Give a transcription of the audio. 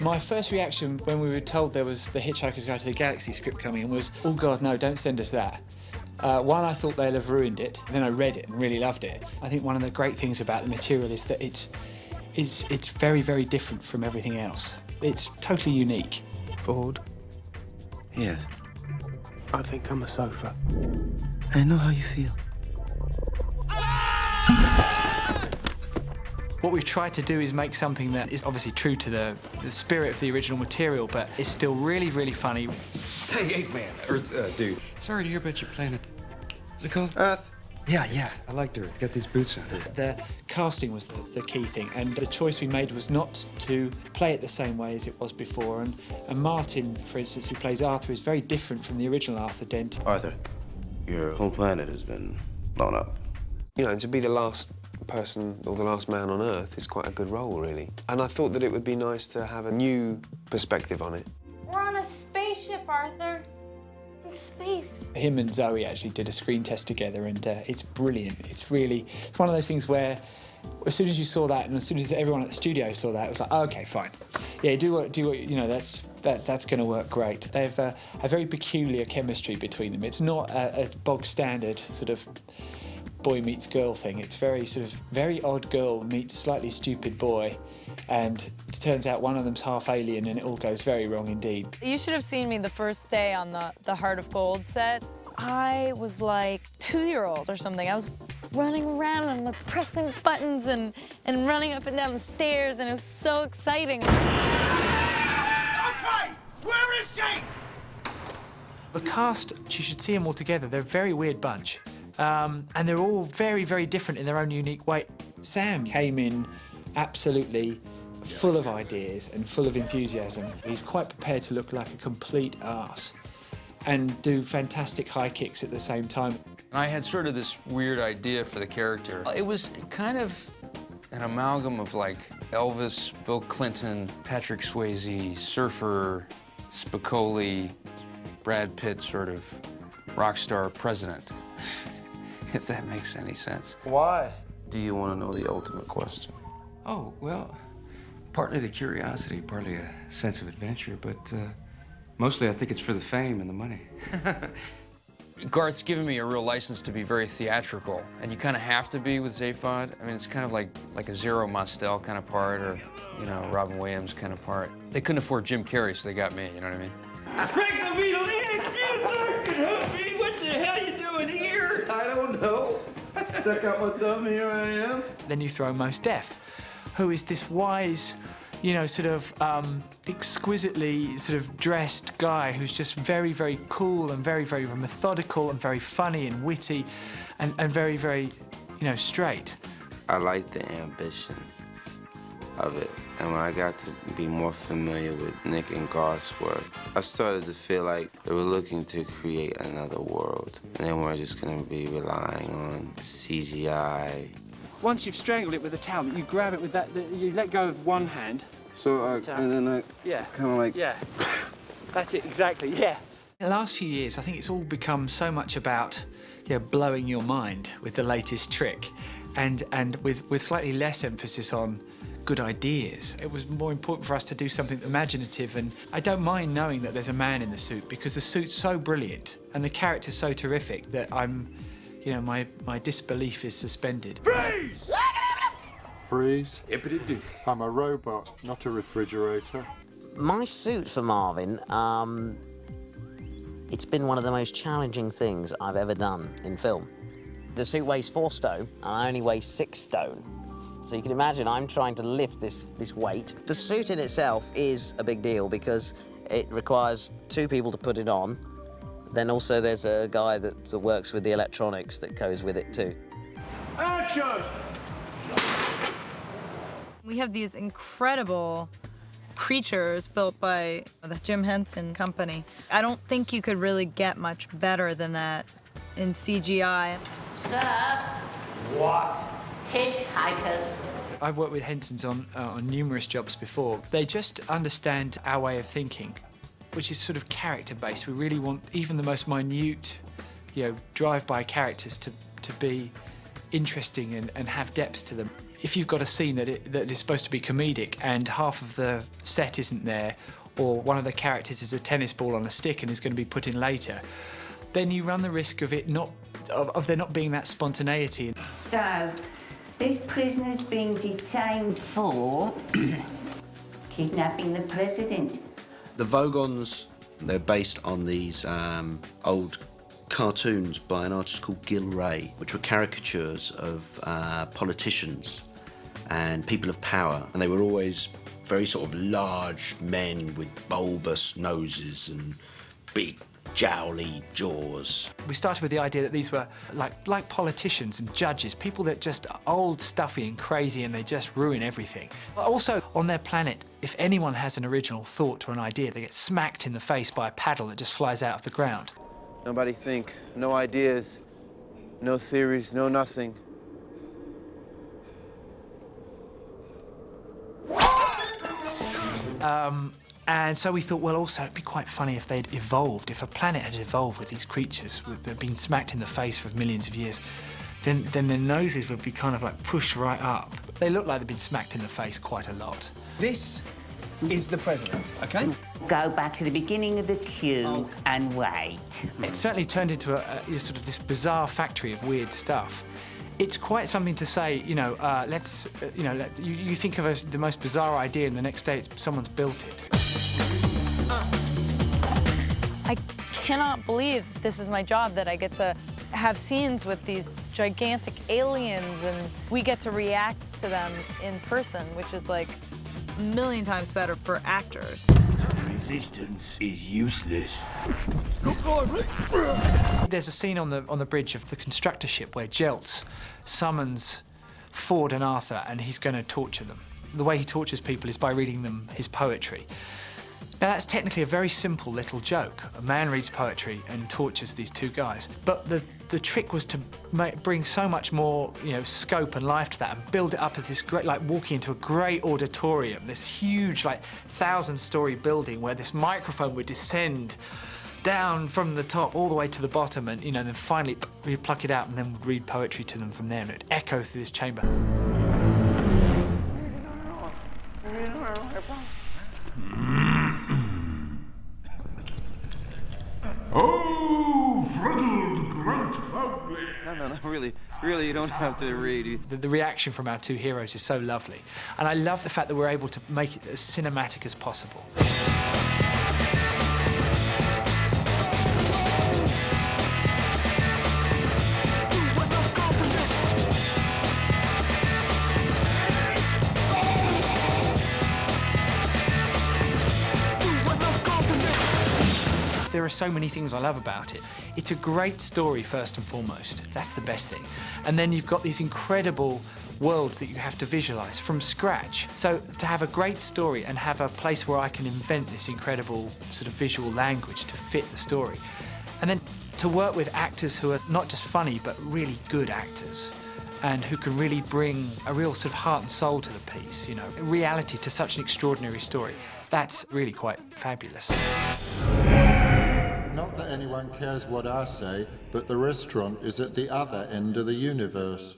My first reaction when we were told there was the Hitchhiker's Guide to the Galaxy script coming in was, oh God, no, don't send us that. One, I thought they'll have ruined it, and then I read it and really loved it. I think one of the great things about the material is that it's very, very different from everything else. It's totally unique. Bored? Yes. I think I'm a sofa. I know how you feel. What we've tried to do is make something that is obviously true to the spirit of the original material, but it's still really, really funny. Hey, Eggman, Earth dude. Sorry to hear about your planet. What's it called? Earth. Yeah, I liked Earth. Got these boots on. The casting was the key thing, and the choice we made was not to play it the same way as it was before. And Martin, for instance, who plays Arthur, is very different from the original Arthur Dent. Arthur, your whole planet has been blown up. You know, to be the last person or the last man on Earth is quite a good role, really. And I thought that it would be nice to have a new perspective on it. We're on a spaceship, Arthur. In space. Him and Zoe actually did a screen test together, and it's brilliant. It's one of those things where as soon as you saw that and as soon as everyone at the studio saw that, it was like, oh, OK, fine. Yeah, do what, you know, that's going to work great. They have a very peculiar chemistry between them. It's not a bog standard sort of boy meets girl thing. It's very odd girl meets slightly stupid boy, and it turns out one of them's half alien, and it all goes very wrong indeed. You should have seen me the first day on the Heart of Gold set. I was like 2-year-old or something. I was running around and like pressing buttons and running up and down the stairs, and it was so exciting. Okay, where is she? The cast, you should see them all together. They're a very weird bunch. And they're all very, very different in their own unique way. Sam came in absolutely full of ideas and full of enthusiasm. He's quite prepared to look like a complete arse and do fantastic high kicks at the same time. I had sort of this weird idea for the character. It was kind of an amalgam of like Elvis, Bill Clinton, Patrick Swayze, Surfer, Spicoli, Brad Pitt, sort of rock star president. If that makes any sense. Why do you want to know the ultimate question? Oh, well, partly the curiosity, partly a sense of adventure, but mostly I think it's for the fame and the money. Garth's given me a real license to be very theatrical, and you kind of have to be with Zaphod. I mean, it's kind of like a Zero Mostel kind of part, or, you know, Robin Williams kind of part. They couldn't afford Jim Carrey, so they got me, you know what I mean? What the hell you doing here? I don't know. Stuck out my thumb, here I am. Then you throw Mos Def, who is this wise, you know, sort of exquisitely sort of dressed guy who's just very, very cool and very, very methodical and very funny and witty and very, very, you know, straight. I like the ambition of it. And when I got to be more familiar with Nick and Garth's work, I started to feel like they were looking to create another world. And they weren't just going to be relying on CGI. Once you've strangled it with a towel, you grab it with that, you let go of one hand. So, and then yeah. It's kind of like... Yeah, that's it, exactly, yeah. In the last few years, I think it's all become so much about, you know, blowing your mind with the latest trick, and with slightly less emphasis on good ideas. It was more important for us to do something imaginative, and I don't mind knowing that there's a man in the suit, because the suit's so brilliant and the character's so terrific that you know, my disbelief is suspended. Freeze! Freeze? Hippity-doo. I'm a robot, not a refrigerator. My suit for Marvin, it's been one of the most challenging things I've ever done in film. The suit weighs 4 stone, and I only weigh 6 stone. So you can imagine I'm trying to lift this weight. The suit in itself is a big deal because it requires 2 people to put it on. Then also there's a guy that works with the electronics that goes with it too. Action! We have these incredible creatures built by the Jim Henson Company. I don't think you could really get much better than that in CGI. Sir? What? Hitchhikers. I've worked with Hensons on numerous jobs before. They just understand our way of thinking, which is sort of character-based. We really want even the most minute, you know, drive-by characters to be interesting and have depth to them. If you've got a scene that is supposed to be comedic and half of the set isn't there, or one of the characters is a tennis ball on a stick and is going to be put in later, then you run the risk of there not being that spontaneity. So, this prisoner's being detained for kidnapping the president. The Vogons, they're based on these old cartoons by an artist called Gil Ray, which were caricatures of politicians and people of power, and they were always very sort of large men with bulbous noses and big jowly jaws. We started with the idea that these were like politicians and judges, people that just are old, stuffy and crazy, and they just ruin everything. But also, on their planet, if anyone has an original thought or an idea, they get smacked in the face by a paddle that just flies out of the ground. Nobody think, no ideas, no theories, no nothing. And so we thought, well, also it'd be quite funny if they'd evolved, if a planet had evolved with these creatures that had been smacked in the face for millions of years, then their noses would be kind of like pushed right up. They look like they've been smacked in the face quite a lot. This is the president, OK? Go back to the beginning of the queue and wait. It certainly turned into a sort of this bizarre factory of weird stuff. It's quite something to say, you know, you think of the most bizarre idea and the next day someone's built it. I cannot believe this is my job, that I get to have scenes with these gigantic aliens and we get to react to them in person, which is like a million times better for actors. Resistance is useless. There's a scene on the bridge of the constructor ship where Jeltz summons Ford and Arthur and he's going to torture them. The way he tortures people is by reading them his poetry. Now that's technically a very simple little joke. A man reads poetry and tortures these two guys. But the trick was to bring so much more, you know, scope and life to that and build it up as this great, like walking into a great auditorium, this huge, like, 1,000-story building where this microphone would descend down from the top all the way to the bottom, and, you know, then finally we'd pluck it out and then we'd read poetry to them from there, and it'd echo through this chamber. Oh, frizzled grunt ugly. No, really, you don't have to read. The reaction from our two heroes is so lovely, and I love the fact that we're able to make it as cinematic as possible. There are so many things I love about it. It's a great story, first and foremost. That's the best thing. And then you've got these incredible worlds that you have to visualize from scratch. So to have a great story and have a place where I can invent this incredible sort of visual language to fit the story. And then to work with actors who are not just funny, but really good actors, and who can really bring a real sort of heart and soul to the piece, you know, reality to such an extraordinary story. That's really quite fabulous. Not that anyone cares what I say, but the restaurant is at the other end of the universe.